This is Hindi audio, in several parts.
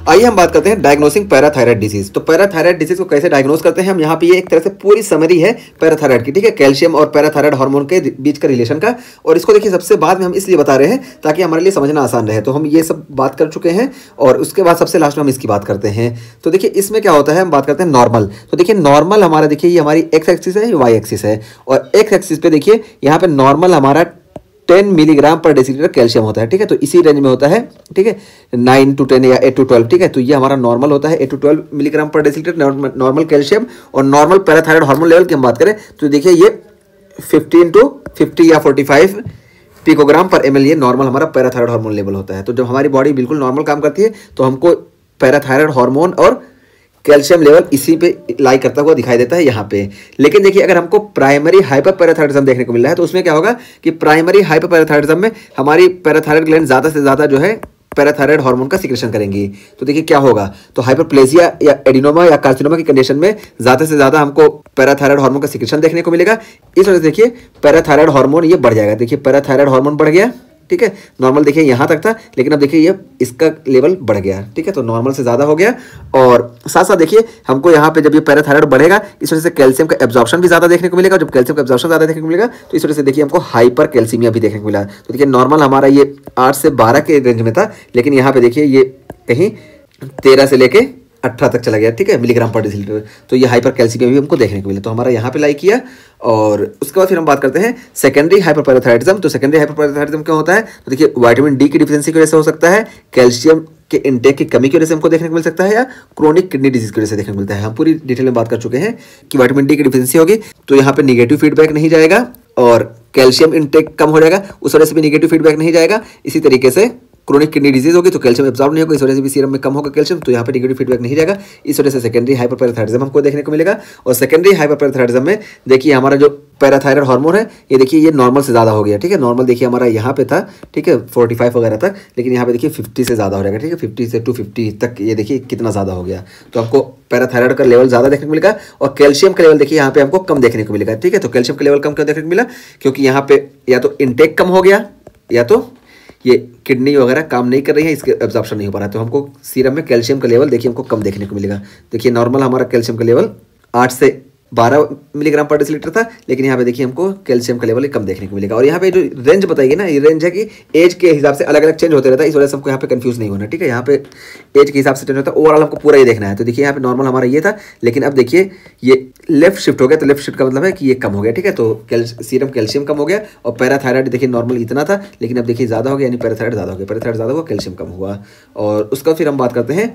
आइए हम बात करते हैं डायग्नोसिंग पैराथायराइड डिजीज। तो पैराथायराइड डिजीज को कैसे डायग्नोस करते हैं हम, यहाँ पे ये एक तरह से पूरी समरी है पैराथायराइड की, ठीक है, कैल्शियम और पैराथायराइड हार्मोन के बीच का रिलेशन का। और इसको देखिए सबसे बाद में हम इसलिए बता रहे हैं ताकि हमारे लिए समझना आसान रहे। तो हम ये सब बात कर चुके हैं और उसके बाद सबसे लास्ट में हम इसकी बात करते हैं। तो देखिए इसमें क्या होता है, हम बात करते हैं नॉर्मल। तो देखिए नॉर्मल हमारा, देखिए ये हमारी एक्स एक्सिस है, ये वाई एक्सिस है। और एक्स एक्सिस पे देखिए यहाँ पे नॉर्मल हमारा 10 मिलीग्राम पर डेसीलीटर कैल्शियम होता है, ठीक है। तो इसी रेंज में होता है, ठीक है, 9 to 10 या 8 to 12, ठीक है। तो ये हमारा नॉर्मल होता है 8 to 12 मिलीग्राम पर डेसीलीटर नॉर्मल कैल्शियम। और नॉर्मल पैराथायराइड हार्मोन लेवल की हम बात करें तो देखिए ये 15 to 50 या 45 पिकोग्राम पर ml ये नॉर्मल हमारा पैराथायराइड हार्मोन लेवल होता है। तो जब हमारी बॉडी बिल्कुल नॉर्मल काम करती है तो हमको पैराथायराइड हार्मोन और कैल्शियम लेवल इसी पे लाई करता हुआ दिखाई देता है यहाँ पे। लेकिन देखिए अगर हमको प्राइमरी हाइपरपैराथायरिज्म देखने को मिल रहा है तो उसमें क्या होगा कि प्राइमरी हाइपरपैराथायरिज्म में हमारी पैराथायराइड ग्लैंड ज़्यादा से ज़्यादा जो है पैराथायराइड हार्मोन का सिक्रेशन करेंगी। तो देखिए क्या होगा, तो हाइपरप्लेजिया या एडिनोमा या कार्सिनोमा की कंडीशन में ज़्यादा से ज़्यादा हमको पैराथायराइड हार्मोन का सिक्रेशन देखने को मिलेगा। इस वजह से देखिए पैराथायराइड हार्मोन ये बढ़ जाएगा। देखिए पैराथायराइड हार्मोन बढ़ गया, ठीक है। नॉर्मल देखिए यहाँ तक था लेकिन अब देखिए ये इसका लेवल बढ़ गया, ठीक है। तो नॉर्मल से ज़्यादा हो गया। और साथ साथ देखिए हमको यहाँ पे जब ये पैराथायराइड बढ़ेगा इस वजह से कैल्शियम का एब्जॉर्प्शन भी ज़्यादा देखने को मिलेगा। जब कैल्शियम का एब्जॉर्प्शन ज़्यादा देखने को मिलेगा तो इस वजह से देखिए हमको हाइपर कैल्सीमिया भी देखने को मिला। तो देखिए नॉर्मल हमारा ये 8 से 12 के रेंज में था लेकिन यहाँ पे देखिए ये कहीं 13 से लेके 18 तक चला गया, ठीक है, मिलीग्राम पर डेसीलीटर। तो ये हाइपर कैल्सीमिया भी हमको देखने को मिला। तो हमारा यहाँ पे लाई किया। और उसके बाद फिर हम बात करते हैं सेकेंडरी हाइपरपैराथायरिज्म। तो सेकेंडरी हाइपरपैराथायरिज्म क्या होता है, तो देखिए विटामिन डी की डिफिशिएंसी की वजह से हो सकता है, कैल्शियम के इंटेक की कमी की वजह से हमको देखने को मिल सकता है, या क्रोनिक किडनी डिजीज की वजह से देखने को मिलता है। हम पूरी डिटेल में बात कर चुके हैं कि विटामिन डी की डिफिशिएंसी होगी तो यहाँ पे निगेटिव फीडबैक नहीं जाएगा और कैल्शियम इंटेक कम हो जाएगा, उस वजह से भी निगेटिव फीडबैक नहीं जाएगा। इसी तरीके से क्रोनिक किडनी डिजीज होगी तो कैल्शियम एब्जॉर्ब नहीं होगा, इस वजह से भी सीरम में कम होगा कैल्शियम, तो यहाँ पे निगेटिव फीडबैक नहीं जाएगा। इस वजह से सेकेंडरी हाइपरपैराथायरिज्म हमको देखने को मिलेगा। और सेकेंडरी हाइपरपैराथायरिज्म में देखिए हमारा जो पैराथायराइड हार्मोन है ये देखिए ये नॉर्मल से ज़्यादा हो गया, ठीक है। नॉर्मल देखिए हमारा यहाँ पे था, ठीक है, 45 वगैरह तक, लेकिन यहाँ पे देखिए 50 से ज़्यादा हो जाएगा, ठीक है, 50 से 250 तक ये देखिए कितना ज़्यादा हो गया। तो हमको पैराथायराइड का लेवल ज़्यादा देखने को मिलेगा। और कैल्शियम का लेवल देखिए यहाँ पे हमको कम देखने को मिलेगा, ठीक है। तो कैल्शियम का लेवल कम क्यों देखने को मिला, क्योंकि यहाँ पे या तो इंटेक कम हो गया या तो ये किडनी वगैरह काम नहीं कर रही है, इसके एब्जॉर्प्शन नहीं हो पा रहा है। तो हमको सीरम में कैल्शियम का लेवल देखिए हमको कम देखने को मिलेगा। देखिए नॉर्मल हमारा कैल्शियम का लेवल 8 से 12 मिलीग्राम पर डेसीलीटर था लेकिन यहाँ पे देखिए हमको कैल्शियम का लेवल कम देखने को मिलेगा। और यहाँ पे जो रेंज बताइए ना, ये रेंज है कि एज के हिसाब से अलग अलग चेंज होते रहता है, इस वजह से हमको यहाँ पे कंफ्यूज नहीं होना, ठीक है। यहाँ पे एज के हिसाब से चेंज होता है, ओवरऑल हमको पूरा ही देखना है। तो देखिए यहाँ पे नॉर्मल हमारा ये था लेकिन अब देखिए ये लेफ्ट शिफ्ट हो गया। तो लेफ्ट शिफ्ट का मतलब है कि ये कम हो गया, ठीक है। तो सीरम कैल्शियम कम हो गया। और पैराथायराइड देखिए नॉर्मल इतना था लेकिन अब देखिए ज़्यादा हो गया, यानी पैराथायराइड ज़्यादा हो गया, पैराथायराइड ज़्यादा हुआ, कैल्शियम कम हुआ। और उसका फिर हम बात करते हैं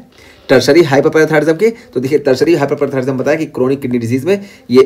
टर्शरी हाइपरपैराथायरिज्म की। तो देखिए टर्शरी हाइपरपैराथायरिज्म बताया कि क्रोनिक किडनी डिजीज में ये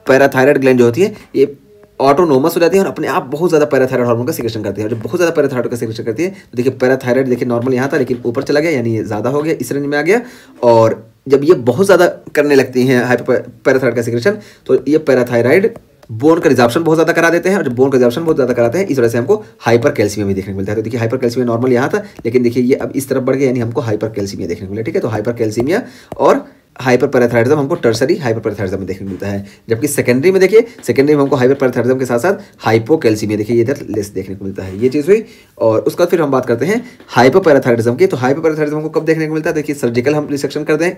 पैराथायराइड ग्लैंड जो होती है ये ऑटोनोमस हो जाती है और अपने आप बहुत ज़्यादा पैराथायराइड हार्मोन का सिक्रेशन करती है। और जब बहुत ज़्यादा पैराथायराइड का सिक्रेशन करती है तो देखिए पैराथायराइड देखिए नॉर्मल यहाँ था लेकिन ऊपर चला गया, यानी ये ज़्यादा हो गया, इस रेंज में आ गया। और जब ये बहुत ज़्यादा करने लगती हैं पैराथायराइड का सिक्रेशन तो ये पैराथायराइड बोन का रिजॉर्प्शन बहुत ज़्यादा करा देते हैं। और जब बोन का रिजॉर्प्शन बहुत ज़्यादा कराते हैं इस वजह से हमको हाइपर कैल्सीमिया भी देखने को मिलता है। तो देखिए हाइपर कैल्सीमिया नॉर्मल यहाँ था लेकिन देखिए ये अब इस तरफ बढ़ गया, यानी हमको हाइपर कैल्सीमिया देखने को मिला, ठीक है। तो हाइपर कैल्सीमिया और हाइपरपैराथायरिज्म हमको टर्शरी हाइपरपैराथायरिज्म में देखने को मिलता है। जबकि सेकेंडरी में देखिए, सेकेंडरी में हमको हाइपरपैराथायरिज्म के साथ साथ हाइपोकैल्सीमिया देखिए ये इधर लेस देखने को मिलता है, ये चीज़ हुई। और उसका फिर हम बात करते हैं हाइपरपैराथायरिज्म की। तो हाइपरपैराथायरिज्म हमको कब देखने को मिलता है, देखिए सर्जिकल हम रिसेक्शन कर दें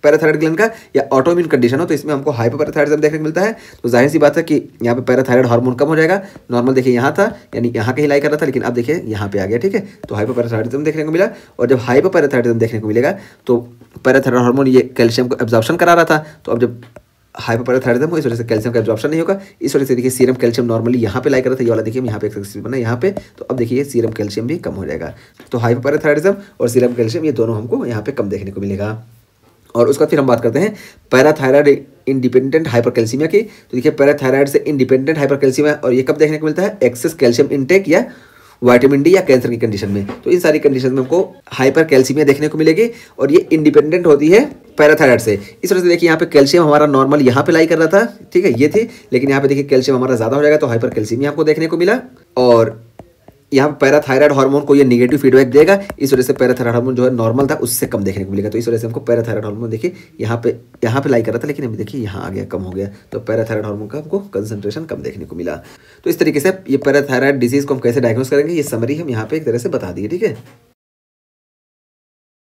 पैराथायराइड ग्लैंड का या ऑटोइम्यून कंडीशन हो तो इसमें हमको हाइपरपैराथायरिज्म देखने को मिलता है। तो जाहिर सी बात है कि यहाँ पे पैराथायराइड हार्मोन कम हो जाएगा। नॉर्मल देखिए यहाँ था, यानी यहाँ कहीं लाई कर रहा था लेकिन अब देखिए यहाँ पे आ गया, ठीक है। तो हाइपरपैराथायरिज्म देखने को मिला। और जब हाइपरपैराथायरिज्म देखने को मिलेगा तो पैराथायराइड हार्मोन ये कैल्शियम को एब्जॉर्प्शन करा रहा था, तो अब जब हाइपरपैराथायरिज्म हो इस वजह से कैल्शियम का एब्जॉर्प्शन नहीं होगा। इस वजह से देखिए सीरम कैल्शियम नॉर्मली यहाँ पे लाई कर रहा था, ये वाला देखिए यहाँ पे एक्सेसिव बना यहाँ पे, तो अब देखिए सीरम कैल्शियम भी कम हो जाएगा। तो हाइपरपैराथायरिज्म और सीरम कैल्शियम ये दोनों हमको यहाँ पे कम देखने को मिलेगा। और उसका फिर हम बात करते हैं पैराथायराइड इंडिपेंडेंट हाइपरकैल्सीमिया की। तो देखिए पैराथायराइड से इंडिपेंडेंट हाइपरकैल्सीमिया, और ये कब देखने को मिलता है, एक्सेस कैल्शियम इंटेक या विटामिन डी या कैंसर की कंडीशन में। तो इन सारी कंडीशन में हमको हाइपरकैल्सीमिया देखने को मिलेगी और ये इंडिपेंडेंट होती है पैराथायराइड से। इस वजह से देखिए यहाँ पे कैल्शियम हमारा नॉर्मल यहाँ पे लाई कर रहा था, ठीक है, ये थी, लेकिन यहाँ पे देखिए कैल्शियम हमारा ज़्यादा हो जाएगा तो हाइपरकैल्सीमिया हमको देखने को मिला। और यहाँ पैराथायराइड हार्मोन को ये नेगेटिव फीडबैक देगा, इस वजह से पैराथायराइड हार्मोन जो है नॉर्मल था उससे कम देखने को मिलेगा। तो इस वजह से हमको पैराथायराइड हार्मोन देखिए यहाँ पे लाई कर रहा था लेकिन अभी देखिए यहाँ आ गया, कम हो गया, तो पैराथायराइड हार्मोन का हमको कंसंट्रेशन कम देखने को मिला। तो इस तरीके से ये पैराथायराइड डिजीज को हम कैसे डायग्नोस करेंगे ये समरी हम यहाँ पे एक तरह से बता दिए, ठीक है।